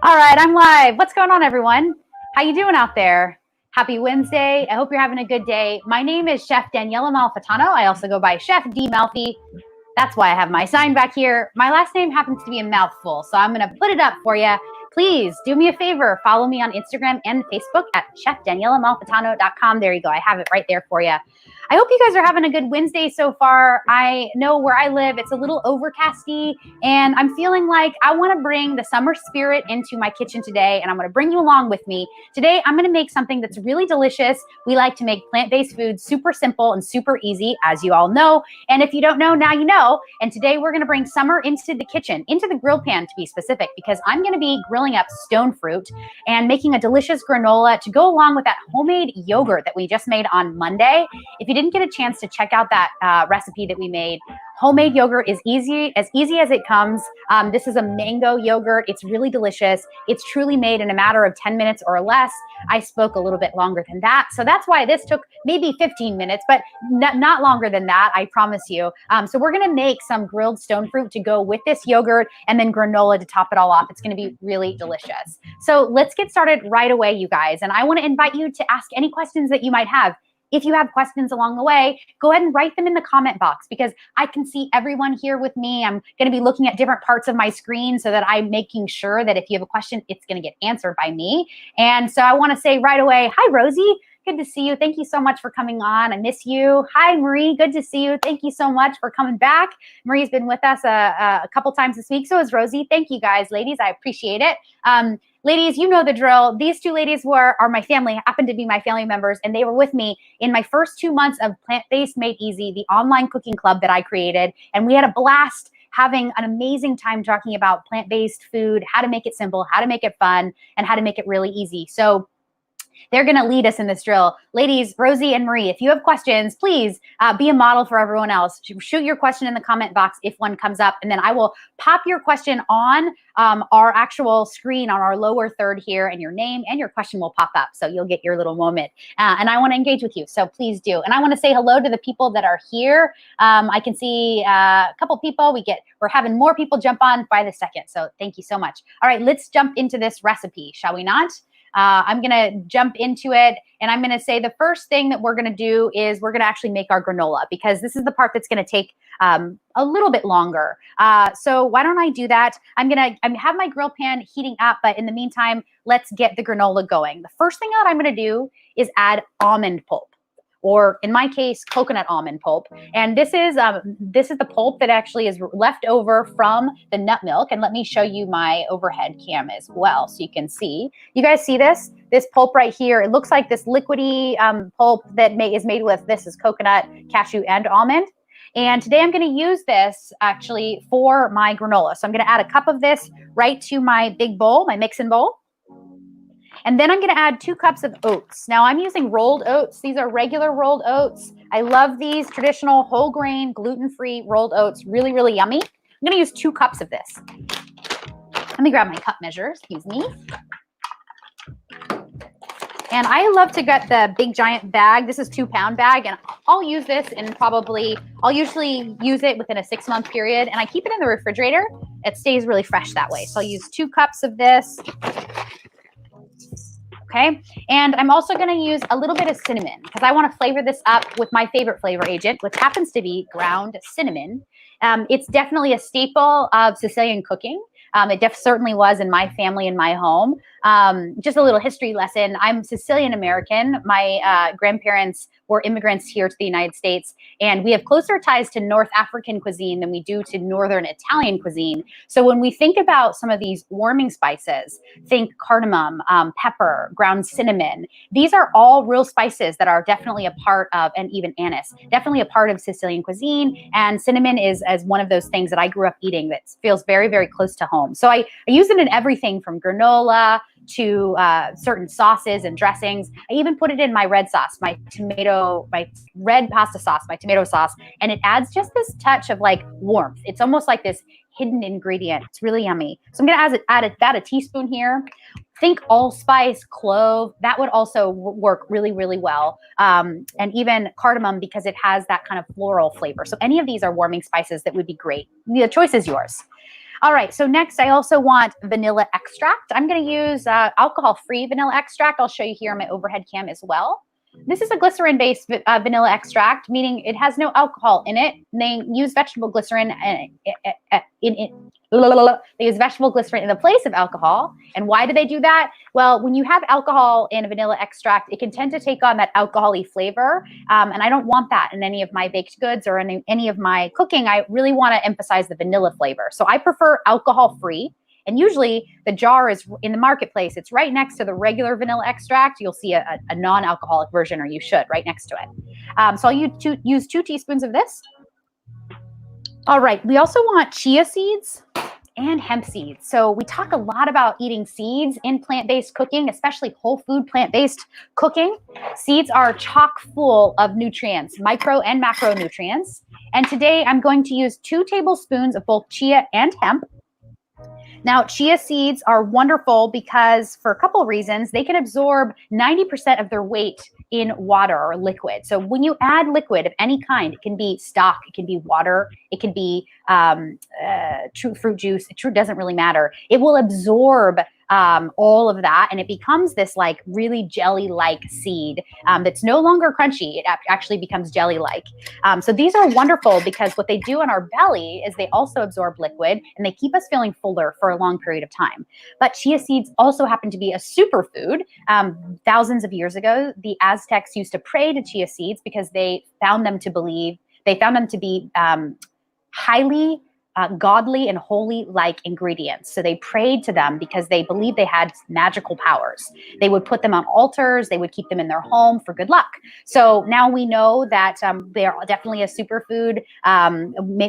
All right, I'm live. What's going on, everyone? How you doing out there? Happy Wednesday. I hope you're having a good day. My name is Chef Daniela Malfitano. I also go by Chef D. Malfi. That's why I have my sign back here. My last name happens to be a mouthful, so I'm going to put it up for you. Please do me a favor. Follow me on Instagram and Facebook at chefdanielamalfitano.com. There you go. I have it right there for you. I hope you guys are having a good Wednesday so far. I know where I live, it's a little overcasty, and I'm feeling like I want to bring the summer spirit into my kitchen today, and I'm going to bring you along with me. Today, I'm going to make something that's really delicious. We like to make plant-based food super simple and super easy, as you all know. And if you don't know, now you know. And today, we're going to bring summer into the kitchen, into the grill pan to be specific, because I'm going to be grilling up stone fruit and making a delicious granola to go along with that homemade yogurt that we just made on Monday. If you didn't get a chance to check out that recipe that we made, homemade yogurt is easy as it comes. This is a mango yogurt. It's really delicious. It's truly made in a matter of 10 minutes or less. I spoke a little bit longer than that. So that's why this took maybe 15 minutes, but not longer than that, I promise you. So we're going to make some grilled stone fruit to go with this yogurt and then granola to top it all off. It's going to be really delicious. So let's get started right away, you guys. And I want to invite you to ask any questions that you might have. If you have questions along the way, go ahead and write them in the comment box, because I can see everyone here with me. I'm going to be looking at different parts of my screen so that I'm making sure that if you have a question, it's going to get answered by me. And so I want to say right away, hi, Rosie. Good to see you. Thank you so much for coming on. I miss you. Hi, Marie. Good to see you. Thank you so much for coming back. Marie's been with us a couple times this week. So is Rosie. Thank you guys, ladies. I appreciate it. Ladies, you know the drill. These two ladies are my family, happen to be my family members, and they were with me in my first 2 months of Plant-Based Made Easy, the online cooking club that I created. And we had a blast having an amazing time talking about plant-based food, how to make it simple, how to make it fun, and how to make it really easy. So they're going to lead us in this drill. Ladies, Rosie and Marie, if you have questions, please be a model for everyone else. Shoot your question in the comment box if one comes up, and then I will pop your question on our actual screen on our lower third here, and your name and your question will pop up. So you'll get your little moment. And I want to engage with you, so please do. And I want to say hello to the people that are here. I can see a couple people. We're having more people jump on by the second. So thank you so much. All right, let's jump into this recipe, shall we not? I'm going to jump into it, and I'm going to say the first thing that we're going to do is we're going to actually make our granola, because this is the part that's going to take a little bit longer. So why don't I do that? I have my grill pan heating up, but in the meantime, let's get the granola going. The first thing that I'm going to do is add almond pulp, or in my case, coconut almond pulp. And this is the pulp that actually is left over from the nut milk. And let me show you my overhead cam as well, so you can see. You guys see this? This pulp right here, it looks like this liquidy pulp that is made with, this is coconut, cashew, and almond. And today I'm going to use this actually for my granola. So I'm going to add a cup of this right to my big bowl, my mixing bowl. And then I'm going to add 2 cups of oats. Now I'm using rolled oats. These are regular rolled oats. I love these traditional whole grain, gluten-free rolled oats. Really, really yummy. I'm going to use 2 cups of this. Let me grab my cup measure, excuse me. And I love to get the big giant bag. This is 2-pound bag, and I'll use this in I'll usually use it within a 6-month period, and I keep it in the refrigerator. It stays really fresh that way. So I'll use 2 cups of this. Okay, and I'm also going to use a little bit of cinnamon, because I want to flavor this up with my favorite flavor agent, which happens to be ground cinnamon. It's definitely a staple of Sicilian cooking. It certainly was in my family, in my home. Just a little history lesson. I'm Sicilian American. My grandparents were immigrants here to the United States, and we have closer ties to North African cuisine than we do to Northern Italian cuisine. So when we think about some of these warming spices, think cardamom, pepper, ground cinnamon. These are all real spices that are definitely a part of, and even anise, definitely a part of Sicilian cuisine. And cinnamon is as one of those things that I grew up eating that feels very, very close to home. So I use it in everything from granola to certain sauces and dressings. I even put it in my red sauce, my red pasta sauce, my tomato sauce, and it adds just this touch of like warmth. It's almost like this hidden ingredient. It's really yummy. So I'm gonna add about a teaspoon here. Think allspice, clove. That would also work really, really well. And even cardamom, because it has that kind of floral flavor. So any of these are warming spices that would be great. The choice is yours. All right, so next I also want vanilla extract. I'm going to use alcohol-free vanilla extract. I'll show you here on my overhead cam as well. This is a glycerin-based vanilla extract, meaning it has no alcohol in it. They use vegetable glycerin they use vegetable glycerin in the place of alcohol. And why do they do that? Well, when you have alcohol in a vanilla extract, it can tend to take on that alcohol-y flavor. And I don't want that in any of my baked goods or in any of my cooking. I really want to emphasize the vanilla flavor. So I prefer alcohol-free. And usually the jar is in the marketplace. It's right next to the regular vanilla extract. You'll see a non-alcoholic version, or you should, right next to it. So I'll use 2 teaspoons of this. All right, we also want chia seeds and hemp seeds. So we talk a lot about eating seeds in plant-based cooking, especially whole food plant-based cooking. Seeds are chock full of nutrients, micro and macronutrients. And today I'm going to use 2 tablespoons of both chia and hemp. Now, chia seeds are wonderful because for a couple of reasons. They can absorb 90% of their weight in water or liquid. So when you add liquid of any kind, it can be stock, it can be water, it can be fruit juice. It doesn't really matter. It will absorb all of that, and it becomes this like really jelly-like seed that's no longer crunchy. It actually becomes jelly-like. So these are wonderful because what they do in our belly is they also absorb liquid, and they keep us feeling fuller for a long period of time. Be chia seeds also happen to be a superfood. Thousands of years ago, the Aztecs used to pray to chia seeds because they found them to be highly godly and holy-like ingredients. So they prayed to them because they believed they had magical powers. They would put them on altars. They would keep them in their home for good luck. So now we know that they are definitely a superfood.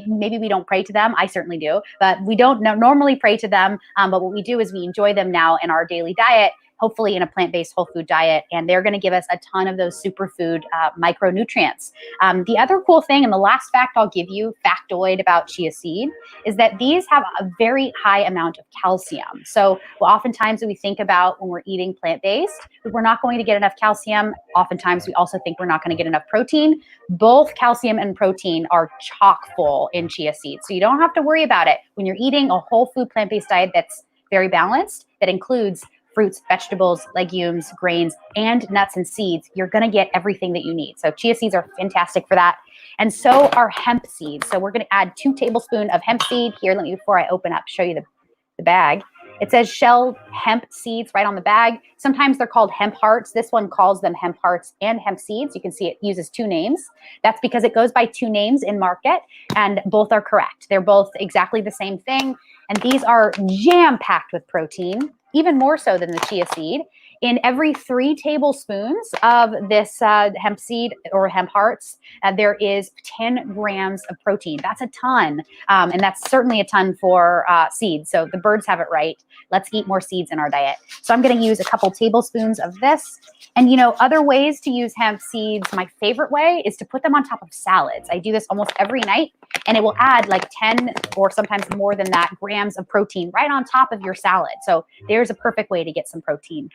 Maybe we don't pray to them. I certainly do, but we don't normally pray to them. But what we do is we enjoy them now in our daily diet, hopefully in a plant-based whole food diet, and they're going to give us a ton of those superfood micronutrients. The other cool thing, and the last fact I'll give you, factoid about chia seed, is that these have a very high amount of calcium. So oftentimes we think about when we're eating plant-based, we're not going to get enough calcium. Oftentimes we also think we're not going to get enough protein. Both calcium and protein are chock full in chia seeds. So you don't have to worry about it. When you're eating a whole food plant-based diet that's very balanced, that includes fruits, vegetables, legumes, grains, and nuts and seeds, you're going to get everything that you need. So chia seeds are fantastic for that. And so are hemp seeds. So we're going to add 2 tablespoons of hemp seed. Here, let me, before I open up, show you the bag. It says shelled hemp seeds right on the bag. Sometimes they're called hemp hearts. This one calls them hemp hearts and hemp seeds. You can see it uses 2 names. That's because it goes by 2 names in market, and both are correct. They're both exactly the same thing. And these are jam-packed with protein, even more so than the chia seed. In every 3 tablespoons of this hemp seed or hemp hearts, there is 10 grams of protein. That's a ton. And that's certainly a ton for seeds. So the birds have it right. Let's eat more seeds in our diet. So I'm going to use a couple tablespoons of this. And, you know, other ways to use hemp seeds, my favorite way is to put them on top of salads. I do this almost every night, and it will add like 10 or sometimes more than that grams of protein right on top of your salad. So there's a perfect way to get some protein.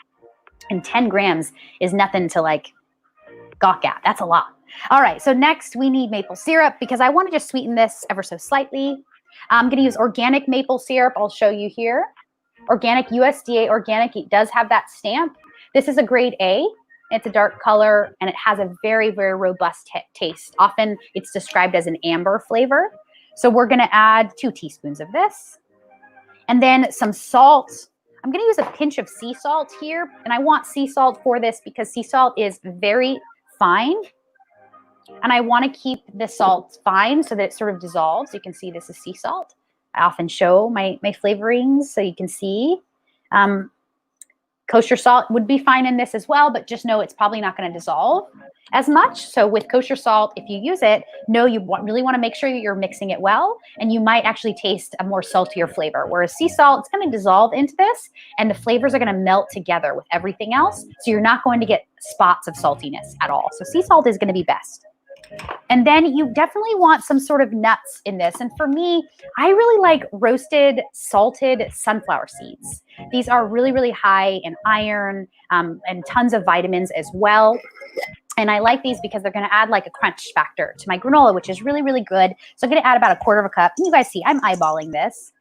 And 10 grams is nothing to like gawk at. That's a lot. All right, so next we need maple syrup because I want to just sweeten this ever so slightly. I'm going to use organic maple syrup. I'll show you here. Organic, USDA organic. It does have that stamp. This is a grade A. It's a dark color, and it has a very, very robust taste. Often it's described as an amber flavor. So we're going to add 2 teaspoons of this. And then some salt. I'm going to use a pinch of sea salt here, and I want sea salt for this because sea salt is very fine, and I want to keep the salt fine so that it sort of dissolves. You can see this is sea salt. I often show my flavorings so you can see. Kosher salt would be fine in this as well, but just know it's probably not going to dissolve as much. So with kosher salt, if you use it, know you really want to make sure that you're mixing it well, and you might actually taste a more saltier flavor. Whereas sea salt, it's going to dissolve into this, and the flavors are going to melt together with everything else. So you're not going to get spots of saltiness at all. So sea salt is going to be best. And then you definitely want some sort of nuts in this. And for me, I really like roasted, salted sunflower seeds. These are really, really high in iron and tons of vitamins as well. And I like these because they're going to add like a crunch factor to my granola, which is really, really good. So I'm going to add about 1/4 cup. And you guys see, I'm eyeballing this.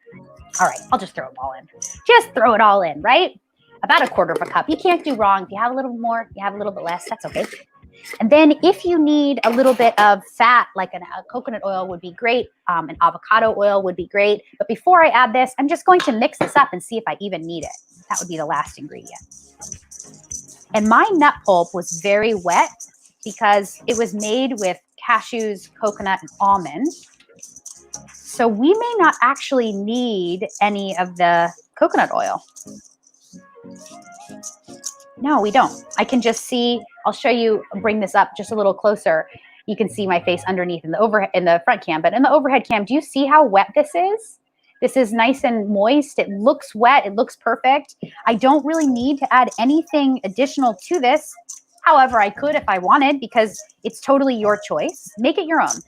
All right, I'll just throw it all in. Just throw it all in, right? About 1/4 cup. You can't do wrong. If you have a little more, you have a little bit less, that's okay. And then if you need a little bit of fat, like a coconut oil would be great. An avocado oil would be great. But before I add this, I'm just going to mix this up and see if I even need it. That would be the last ingredient. And my nut pulp was very wet because it was made with cashews, coconut, and almonds. So we may not actually need any of the coconut oil. No, we don't. I can just see, I'll show you, bring this up just a little closer. You can see my face underneath in the front cam, but in the overhead cam, do you see how wet this is? This is nice and moist. It looks wet. It looks perfect. I don't really need to add anything additional to this. However, I could if I wanted, because it's totally your choice. Make it your own.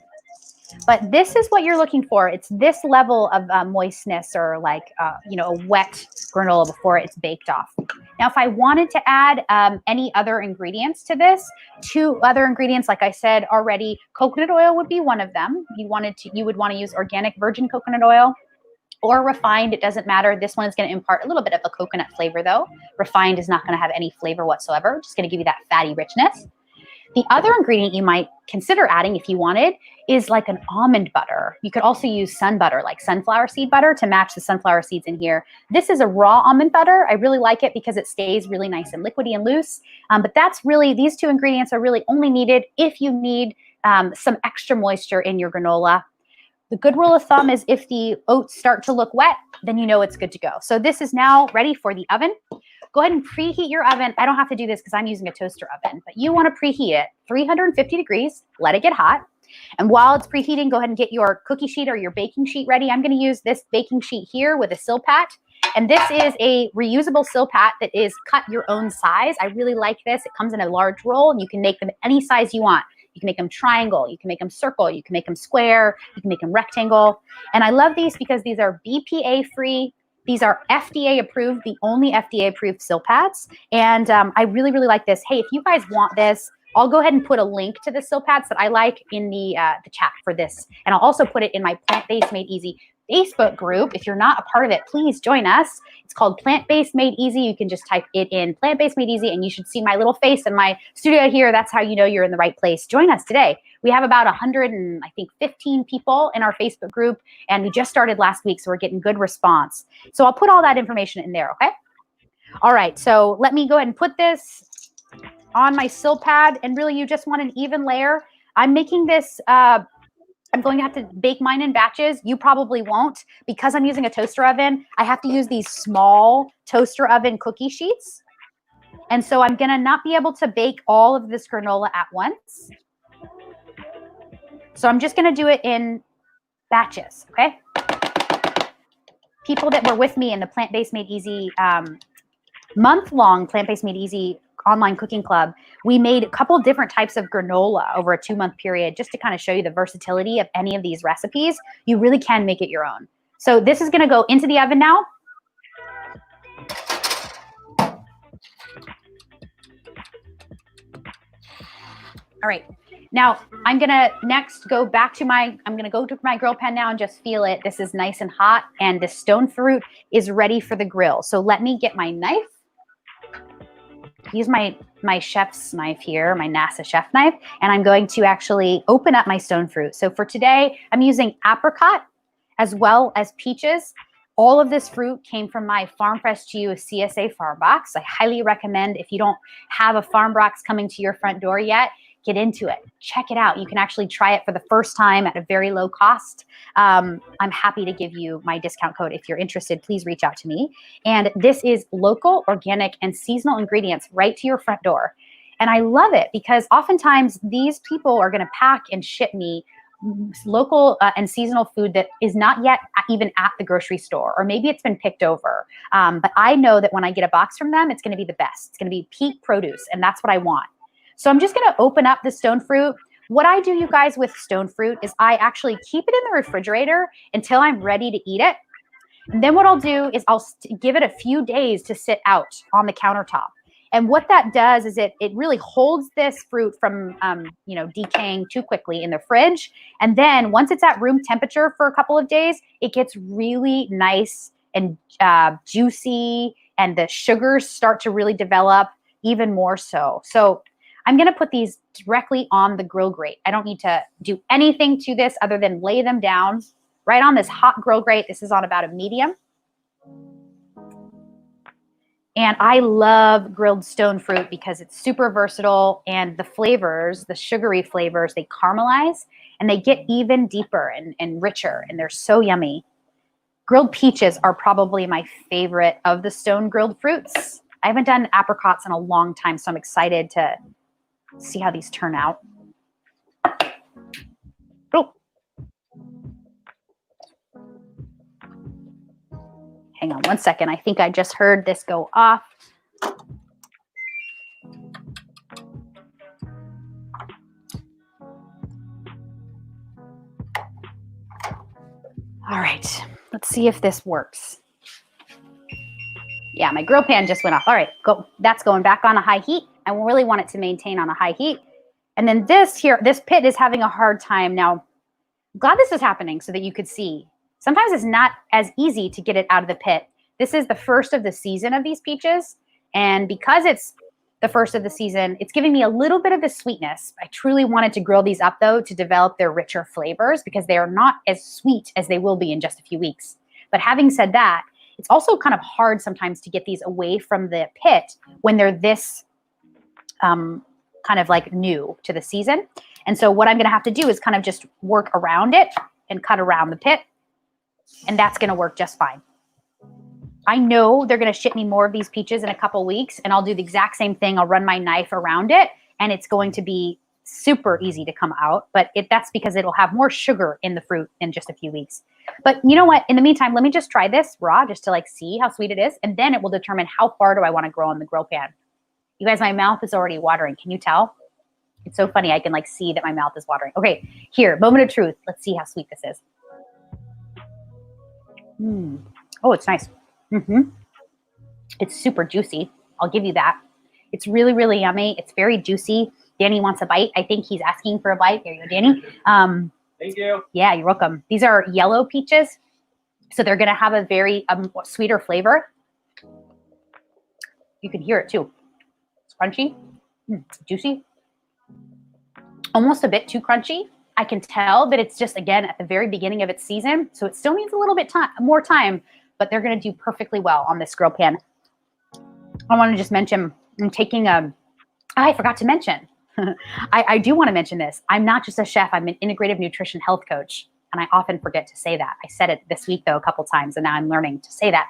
But this is what you're looking for. It's this level of moistness, or like, a wet granola before it's baked off. Now, if I wanted to add any other ingredients to this, 2 other ingredients, like I said already, coconut oil would be one of them. You would want to use organic virgin coconut oil or refined. It doesn't matter. This one is going to impart a little bit of a coconut flavor, though. Refined is not going to have any flavor whatsoever. Just going to give you that fatty richness. The other ingredient you might consider adding, if you wanted, is like an almond butter. You could also use sun butter, like sunflower seed butter, to match the sunflower seeds in here. This is a raw almond butter. I really like it because it stays really nice and liquidy and loose. But that's really, these 2 ingredients are really only needed if you need some extra moisture in your granola. The good rule of thumb is if the oats start to look wet, then you know it's good to go. So this is now ready for the oven. Go ahead and preheat your oven. I don't have to do this because I'm using a toaster oven, but you want to preheat it 350 degrees, let it get hot. And while it's preheating, go ahead and get your cookie sheet or your baking sheet ready. I'm going to use this baking sheet here with a Silpat. And this is a reusable Silpat that is cut your own size. I really like this. It comes in a large roll, and you can make them any size you want. You can make them triangle, you can make them circle, you can make them square, you can make them rectangle. And I love these because these are BPA free. These are FDA approved, the only FDA approved Silpats. And I really, really like this. Hey, if you guys want this, I'll go ahead and put a link to the Silpats that I like in the chat for this. And I'll also put it in my Plant-Based Made Easy Facebook group. If you're not a part of it, please join us. It's called Plant-Based Made Easy. You can just type it in, Plant-Based Made Easy, and you should see my little face in my studio here. That's how you know you're in the right place. Join us today. We have about 115 people in our Facebook group, and we just started last week, so we're getting good response. So I'll put all that information in there, okay? All right, so let me go ahead and put this on my Silpad, and really you just want an even layer. I'm making this, I'm going to have to bake mine in batches. You probably won't. Because I'm using a toaster oven, I have to use these small toaster oven cookie sheets. And so I'm going to not be able to bake all of this granola at once. So I'm just going to do it in batches, okay? People that were with me in the Plant-Based Made Easy, month-long Plant-Based Made Easy online cooking club, we made a couple different types of granola over a 2-month period just to kind of show you the versatility of any of these recipes. You really can make it your own. So this is going to go into the oven now. All right. Now I'm going to next go back to I'm going to go to my grill pan now and just feel it. This is nice and hot, and the stone fruit is ready for the grill. So let me get my knife. Use my chef's knife here, my NASA chef knife, and I'm going to actually open up my stone fruit. So for today, I'm using apricot as well as peaches. All of this fruit came from my Farm Fresh to You CSA farm box. I highly recommend, if you don't have a farm box coming to your front door yet, get into it. Check it out. You can actually try it for the first time at a very low cost. I'm happy to give you my discount code. If you're interested, please reach out to me. And this is local, organic, and seasonal ingredients right to your front door. And I love it because oftentimes these people are going to pack and ship me local and seasonal food that is not yet even at the grocery store, or maybe it's been picked over. But I know that when I get a box from them, it's going to be the best. It's going to be peak produce, and that's what I want. So I'm just going to open up the stone fruit. What I do, you guys, with stone fruit is I actually keep it in the refrigerator until I'm ready to eat it. And then what I'll do is I'll give it a few days to sit out on the countertop. And what that does is it really holds this fruit from decaying too quickly in the fridge. And then once it's at room temperature for a couple of days, it gets really nice and juicy, and the sugars start to really develop even more so. So I'm going to put these directly on the grill grate. I don't need to do anything to this other than lay them down right on this hot grill grate. This is on about a medium. And I love grilled stone fruit because it's super versatile, and the flavors, the sugary flavors, they caramelize and they get even deeper and richer, and they're so yummy. Grilled peaches are probably my favorite of the stone grilled fruits. I haven't done apricots in a long time, so I'm excited to see how these turn out. Oh. Hang on one second. I think I just heard this go off. All right, let's see if this works. Yeah, my grill pan just went off. All right, that's going back on a high heat. I really want it to maintain on a high heat. And then this pit is having a hard time. Now, I'm glad this is happening so that you could see. Sometimes it's not as easy to get it out of the pit. This is the first of the season of these peaches. And because it's the first of the season, it's giving me a little bit of the sweetness. I truly wanted to grill these up, though, to develop their richer flavors because they are not as sweet as they will be in just a few weeks. But having said that, it's also kind of hard sometimes to get these away from the pit when they're this kind of like new to the season. And so what I'm going to have to do is kind of just work around it and cut around the pit. And that's going to work just fine. I know they're going to ship me more of these peaches in a couple weeks, and I'll do the exact same thing. I'll run my knife around it, and it's going to be super easy to come out. But that's because it'll have more sugar in the fruit in just a few weeks. But you know what? In the meantime, let me just try this raw just to like see how sweet it is, and then it will determine how far do I want to grow in the grill pan. You guys, my mouth is already watering. Can you tell? It's so funny. I can like see that my mouth is watering. Okay, here, moment of truth. Let's see how sweet this is. Oh, it's nice. It's super juicy. I'll give you that. It's really, really yummy. It's very juicy. Danny wants a bite. I think he's asking for a bite. There you go, Danny. Thank you. Yeah, you're welcome. These are yellow peaches, so they're going to have a very sweeter flavor. You can hear it too. It's crunchy, juicy, almost a bit too crunchy. I can tell that it's just, again, at the very beginning of its season, so it still needs a little bit more time, but they're going to do perfectly well on this grill pan. I want to just mention, I'm taking I forgot to mention, I do want to mention this. I'm not just a chef, I'm an integrative nutrition health coach, and I often forget to say that. I said it this week, though, a couple times, and now I'm learning to say that.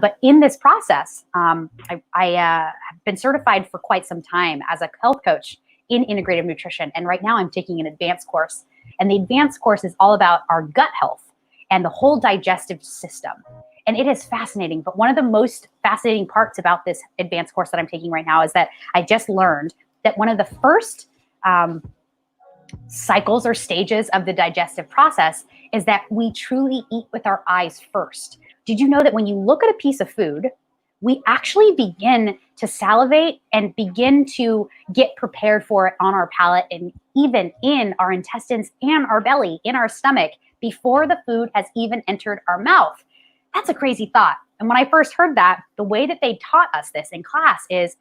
But in this process, I have been certified for quite some time as a health coach in integrative nutrition, and right now I'm taking an advanced course. And the advanced course is all about our gut health and the whole digestive system. And it is fascinating. But one of the most fascinating parts about this advanced course that I'm taking right now is that I just learned that one of the first cycles or stages of the digestive process is that we truly eat with our eyes first. Did you know that when you look at a piece of food, we actually begin to salivate and begin to get prepared for it on our palate and even in our intestines and our belly, in our stomach, before the food has even entered our mouth? That's a crazy thought. And when I first heard that, the way that they taught us this in class is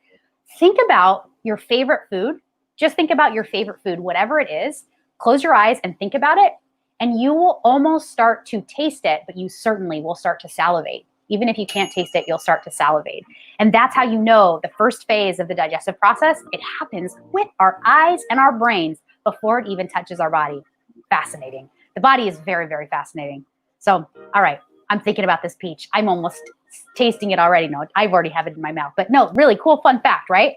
think about your favorite food. Just think about your favorite food, whatever it is. Close your eyes and think about it, and you will almost start to taste it, but you certainly will start to salivate. Even if you can't taste it, you'll start to salivate. And that's how you know the first phase of the digestive process, it happens with our eyes and our brains before it even touches our body. Fascinating. The body is very, very fascinating. So, all right, I'm thinking about this peach. I'm almost tasting it already. No, I've already have it in my mouth. But no, really cool, fun fact, right?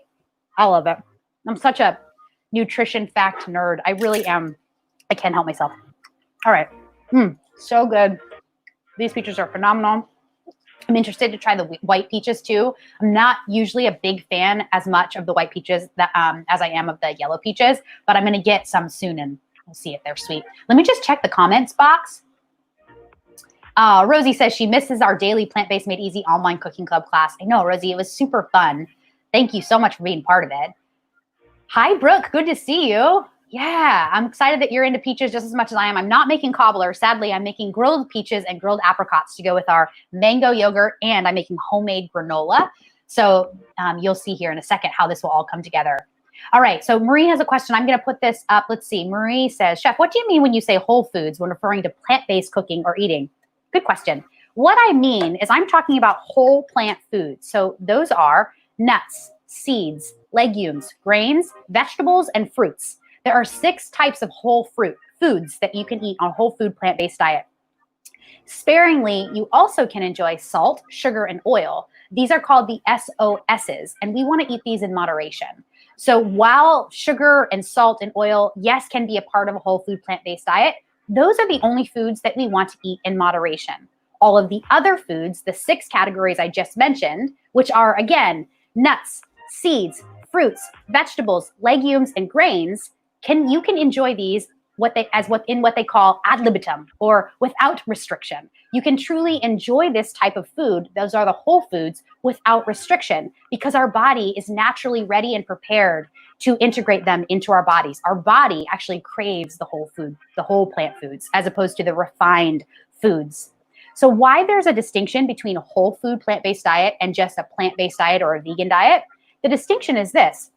I love it. I'm such a nutrition fact nerd. I really am. I can't help myself. All right. So good. These peaches are phenomenal. I'm interested to try the white peaches too. I'm not usually a big fan as much of the white peaches that as I am of the yellow peaches, but I'm going to get some soon and we'll see if they're sweet. Let me just check the comments box. Rosie says she misses our daily plant-based made easy online cooking club class. I know, Rosie, it was super fun. Thank you so much for being part of it. Hi, Brooke. Good to see you. Yeah, I'm excited that you're into peaches just as much as I am. I'm not making cobbler. Sadly, I'm making grilled peaches and grilled apricots to go with our mango yogurt, and I'm making homemade granola. So you'll see here in a second how this will all come together. All right, so Marie has a question. I'm going to put this up. Let's see. Marie says, Chef, what do you mean when you say whole foods when referring to plant-based cooking or eating? Good question. What I mean is I'm talking about whole plant foods. So those are nuts, seeds, legumes, grains, vegetables, and fruits. There are 6 types of whole foods that you can eat on a whole food plant-based diet. Sparingly, you also can enjoy salt, sugar, and oil. These are called the SOSs, and we want to eat these in moderation. So while sugar and salt and oil, yes, can be a part of a whole food plant-based diet, those are the only foods that we want to eat in moderation. All of the other foods, the 6 categories I just mentioned, which are, again, nuts, seeds, fruits, vegetables, legumes, and grains, you can enjoy these what they call ad libitum, or without restriction. You can truly enjoy this type of food. Those are the whole foods without restriction, because our body is naturally ready and prepared to integrate them into our bodies. Our body actually craves the whole food, the whole plant foods, as opposed to the refined foods. So why there's a distinction between a whole food plant-based diet and just a plant-based diet or a vegan diet? The distinction is this.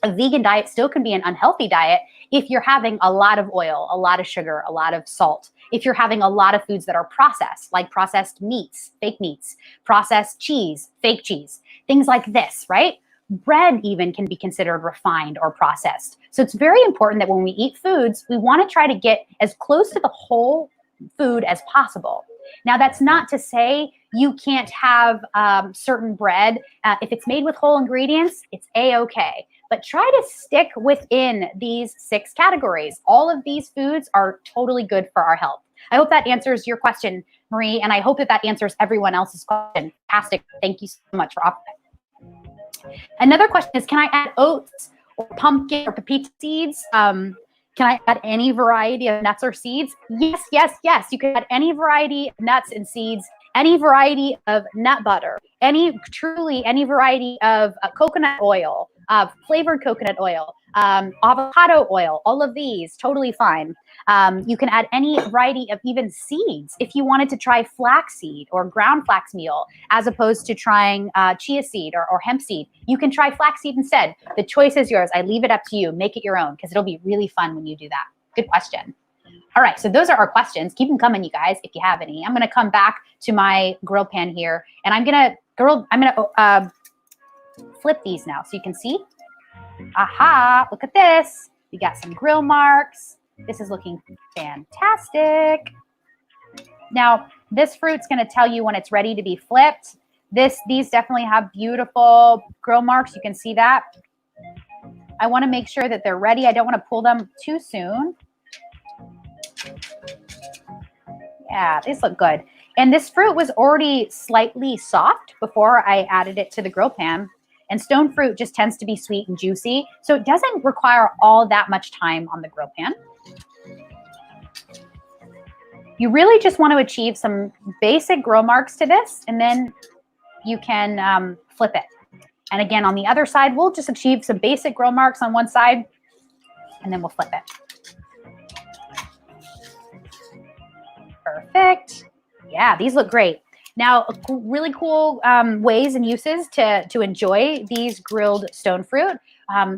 A vegan diet still can be an unhealthy diet if you're having a lot of oil, a lot of sugar, a lot of salt. If you're having a lot of foods that are processed, like processed meats, fake meats, processed cheese, fake cheese, things like this, right? Bread even can be considered refined or processed. So it's very important that when we eat foods, we want to try to get as close to the whole food as possible. Now, that's not to say you can't have certain bread. If it's made with whole ingredients, it's A-okay. But try to stick within these 6 categories. All of these foods are totally good for our health. I hope that answers your question, Marie, and I hope that answers everyone else's question. Fantastic. Thank you so much for offering. Another question is, can I add oats or pumpkin or pepita seeds? Can I add any variety of nuts or seeds? Yes, yes, yes. You can add any variety of nuts and seeds, any variety of nut butter, any variety of coconut oil, flavored coconut oil, avocado oil, all of these, totally fine. You can add any variety of even seeds. If you wanted to try flaxseed or ground flax meal, as opposed to trying chia seed or hemp seed, you can try flaxseed instead. The choice is yours. I leave it up to you. Make it your own, because it'll be really fun when you do that. Good question. All right, so those are our questions. Keep them coming, you guys, if you have any. I'm gonna come back to my grill pan here, and I'm gonna flip these now so you can see. Aha, look at this. We got some grill marks. This is looking fantastic. Now, this fruit's gonna tell you when it's ready to be flipped. These definitely have beautiful grill marks. You can see that. I wanna make sure that they're ready. I don't wanna pull them too soon. Yeah, these look good. And this fruit was already slightly soft before I added it to the grill pan. And stone fruit just tends to be sweet and juicy, so it doesn't require all that much time on the grill pan. You really just want to achieve some basic grill marks to this, and then you can flip it. And again, on the other side, we'll just achieve some basic grill marks on one side, and then we'll flip it. Perfect. Yeah, these look great. Now, really cool ways and uses to enjoy these grilled stone fruit.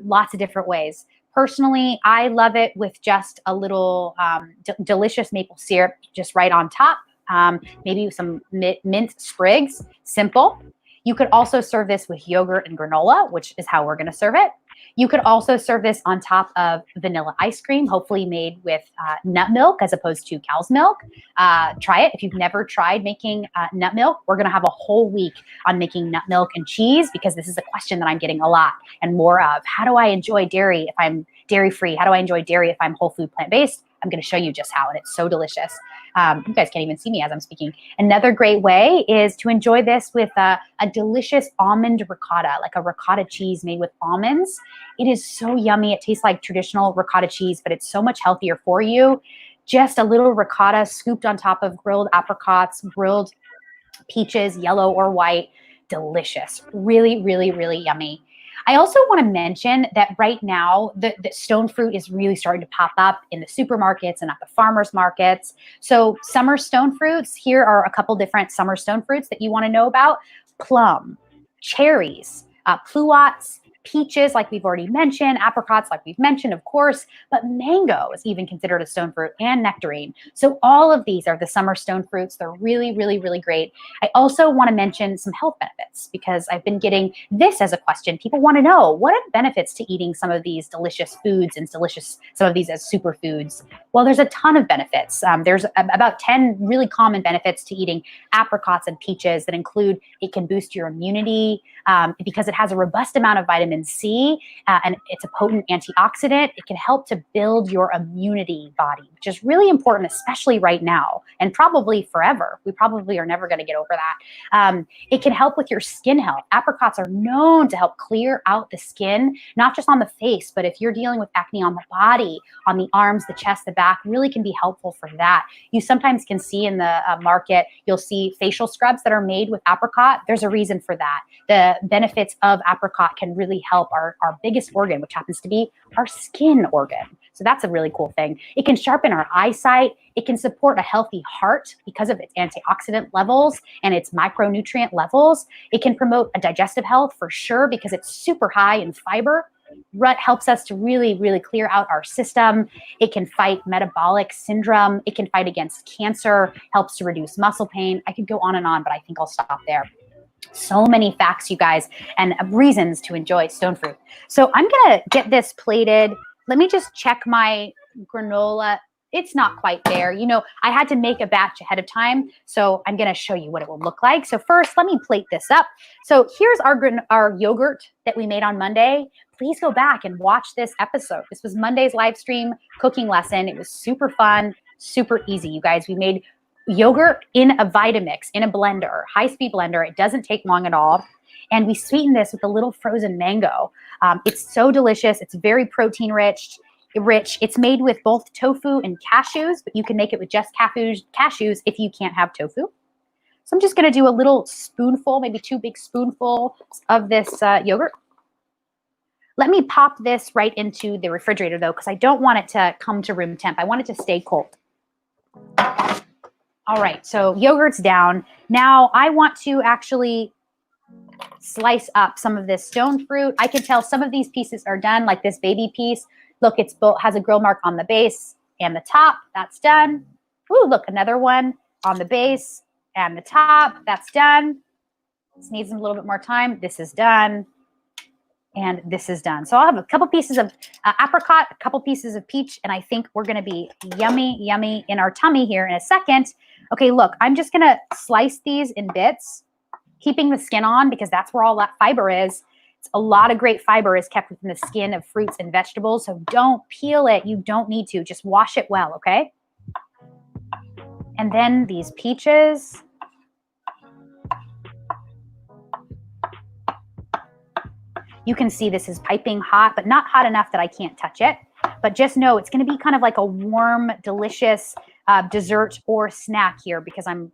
Lots of different ways. Personally, I love it with just a little delicious maple syrup just right on top. Maybe some mint sprigs. Simple. You could also serve this with yogurt and granola, which is how we're going to serve it. You could also serve this on top of vanilla ice cream, hopefully made with nut milk as opposed to cow's milk. Try it. If you've never tried making nut milk, we're going to have a whole week on making nut milk and cheese, because this is a question that I'm getting a lot and more of. How do I enjoy dairy if I'm dairy-free? How do I enjoy dairy if I'm whole food plant-based? I'm going to show you just how, and it's so delicious. You guys can't even see me as I'm speaking. Another great way is to enjoy this with a delicious almond ricotta, like a ricotta cheese made with almonds. It is so yummy. It tastes like traditional ricotta cheese, but it's so much healthier for you. Just a little ricotta scooped on top of grilled apricots, grilled peaches, yellow or white. Delicious. Really, really, really yummy. I also want to mention that right now, the stone fruit is really starting to pop up in the supermarkets and at the farmers markets. So summer stone fruits, here are a couple different summer stone fruits that you want to know about. Plum, cherries, pluots, peaches, like we've already mentioned, apricots, like we've mentioned, of course, but mango is even considered a stone fruit, and nectarine. So all of these are the summer stone fruits. They're really, really, really great. I also want to mention some health benefits because I've been getting this as a question. People want to know, what are the benefits to eating some of these delicious foods and some of these as superfoods? Well, there's a ton of benefits. There's about 10 really common benefits to eating apricots and peaches that include it can boost your immunity because it has a robust amount of vitamin C and it's a potent antioxidant. It can help to build your immunity body, which is really important, especially right now and probably forever. We probably are never going to get over that. It can help with your skin health. Apricots are known to help clear out the skin, not just on the face, but if you're dealing with acne on the body, on the arms, the chest, the back, really can be helpful for that. You sometimes can see in the market, you'll see facial scrubs that are made with apricot. There's a reason for that. The benefits of apricot can really help our biggest organ, which happens to be our skin organ. So that's a really cool thing. It can sharpen our eyesight. It can support a healthy heart because of its antioxidant levels and its micronutrient levels. It can promote a digestive health for sure because it's super high in fiber. Rut helps us to really, really clear out our system. It can fight metabolic syndrome. It can fight against cancer, helps to reduce muscle pain. I could go on and on, but I think I'll stop there. So many facts, you guys, and reasons to enjoy stone fruit. So I'm going to get this plated. Let me just check my granola. It's not quite there. You know, I had to make a batch ahead of time, so I'm going to show you what it will look like. So first, let me plate this up. So here's our yogurt that we made on Monday. Please go back and watch this episode. This was Monday's live stream cooking lesson. It was super fun, super easy, you guys. We made yogurt in a Vitamix, in a blender, high-speed blender. It doesn't take long at all. And we sweetened this with a little frozen mango. It's so delicious. It's very protein rich. It's made with both tofu and cashews, but you can make it with just cashews if you can't have tofu. So I'm just going to do a little spoonful, maybe 2 big spoonfuls of this yogurt. Let me pop this right into the refrigerator, though, because I don't want it to come to room temp. I want it to stay cold. All right, so yogurt's down. Now I want to actually slice up some of this stone fruit. I can tell some of these pieces are done, like this baby piece. Look, it has a grill mark on the base and the top. That's done. Ooh, look, another one on the base and the top. That's done. This needs a little bit more time. This is done. And this is done. So I'll have a couple pieces of apricot, a couple pieces of peach, and I think we're going to be yummy, yummy in our tummy here in a second. Okay, look, I'm just going to slice these in bits, keeping the skin on because that's where all that fiber is. A lot of great fiber is kept within the skin of fruits and vegetables, so don't peel it. You don't need to. Just wash it well, okay? And then these peaches. You can see this is piping hot, but not hot enough that I can't touch it. But just know it's going to be kind of like a warm, delicious dessert or snack here because I'm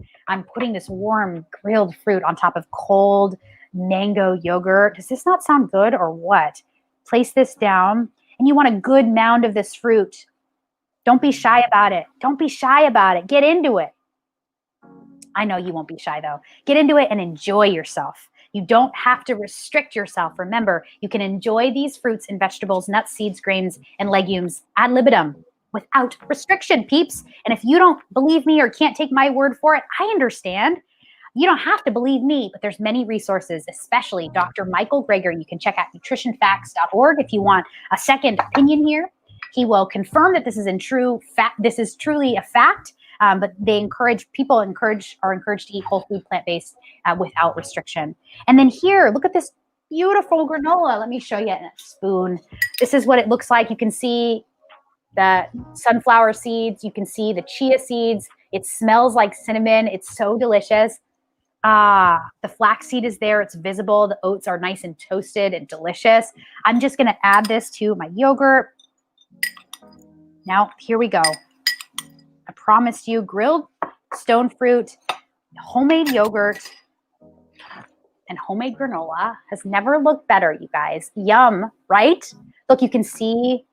putting this warm grilled fruit on top of cold mango yogurt. Does this not sound good or what? Place this down, and you want a good mound of this fruit. Don't be shy about it. Don't be shy about it. Get into it. I know you won't be shy, though. Get into it and enjoy yourself. You don't have to restrict yourself. Remember, you can enjoy these fruits and vegetables, nuts, seeds, grains, and legumes ad libitum without restriction, peeps. And if you don't believe me or can't take my word for it, I understand. You don't have to believe me, but there's many resources, especially Dr. Michael Greger. You can check out nutritionfacts.org if you want a second opinion here. He will confirm that this is this is truly a fact. But people are encouraged to eat whole food, plant-based without restriction. And then here, look at this beautiful granola. Let me show you in a spoon. This is what it looks like. You can see the sunflower seeds. You can see the chia seeds. It smells like cinnamon. It's so delicious. The flaxseed is there. It's visible. The oats are nice and toasted and delicious. I'm just going to add this to my yogurt. Now, here we go. I promised you grilled stone fruit, homemade yogurt, and homemade granola has never looked better, you guys. Yum, right? Look, you can see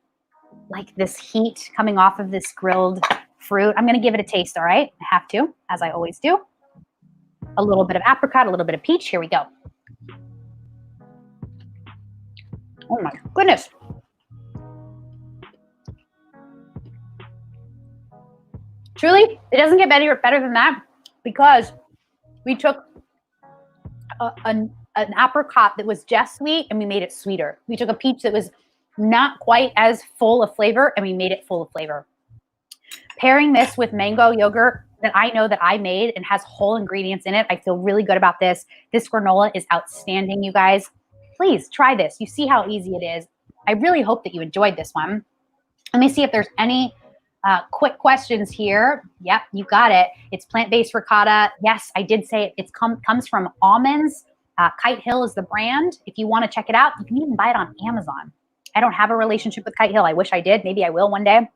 like this heat coming off of this grilled fruit. I'm gonna give it a taste, all right? I have to, as I always do. A little bit of apricot, a little bit of peach. Here we go. Oh my goodness. Truly, it doesn't get better than that because we took an apricot that was just sweet and we made it sweeter. We took a peach that was not quite as full of flavor and we made it full of flavor. Pairing this with mango yogurt that I know that I made and has whole ingredients in it, I feel really good about this. This granola is outstanding, you guys. Please try this. You see how easy it is. I really hope that you enjoyed this one. Let me see if there's any quick questions here. Yep, you got it. It's plant-based ricotta. Yes, I did say it comes from almonds. Kite Hill is the brand. If you want to check it out, you can even buy it on Amazon. I don't have a relationship with Kite Hill. I wish I did. Maybe I will one day.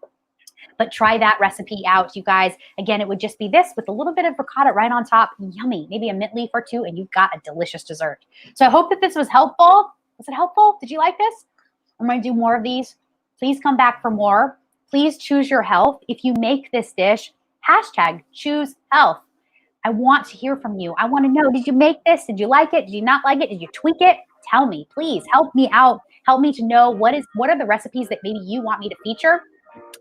But try that recipe out, you guys. Again, it would just be this with a little bit of ricotta right on top. Yummy. Maybe a mint leaf or two, and you've got a delicious dessert. So I hope that this was helpful. Was it helpful? Did you like this? I'm going to do more of these. Please come back for more. Please choose your health. If you make this dish, hashtag choose health. I want to hear from you. I want to know, did you make this? Did you like it? Did you not like it? Did you tweak it? Tell me, please. Help me out. Help me to know what are the recipes that maybe you want me to feature.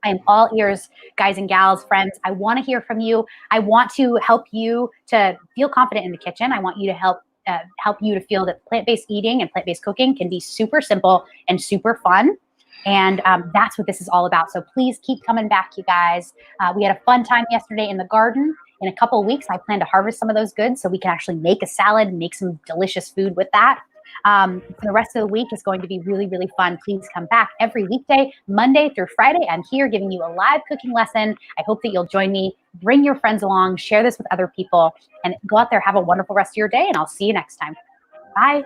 I am all ears, guys and gals, friends. I want to hear from you. I want to help you to feel confident in the kitchen. I want you to help you to feel that plant-based eating and plant-based cooking can be super simple and super fun. And that's what this is all about. So please keep coming back, you guys. We had a fun time yesterday in the garden. In a couple of weeks, I plan to harvest some of those goods so we can actually make a salad and make some delicious food with that. For the rest of the week is going to be really, really fun. Please come back every weekday, Monday through Friday. I'm here giving you a live cooking lesson. I hope that you'll join me. Bring your friends along, share this with other people, and go out there, have a wonderful rest of your day, and I'll see you next time. Bye.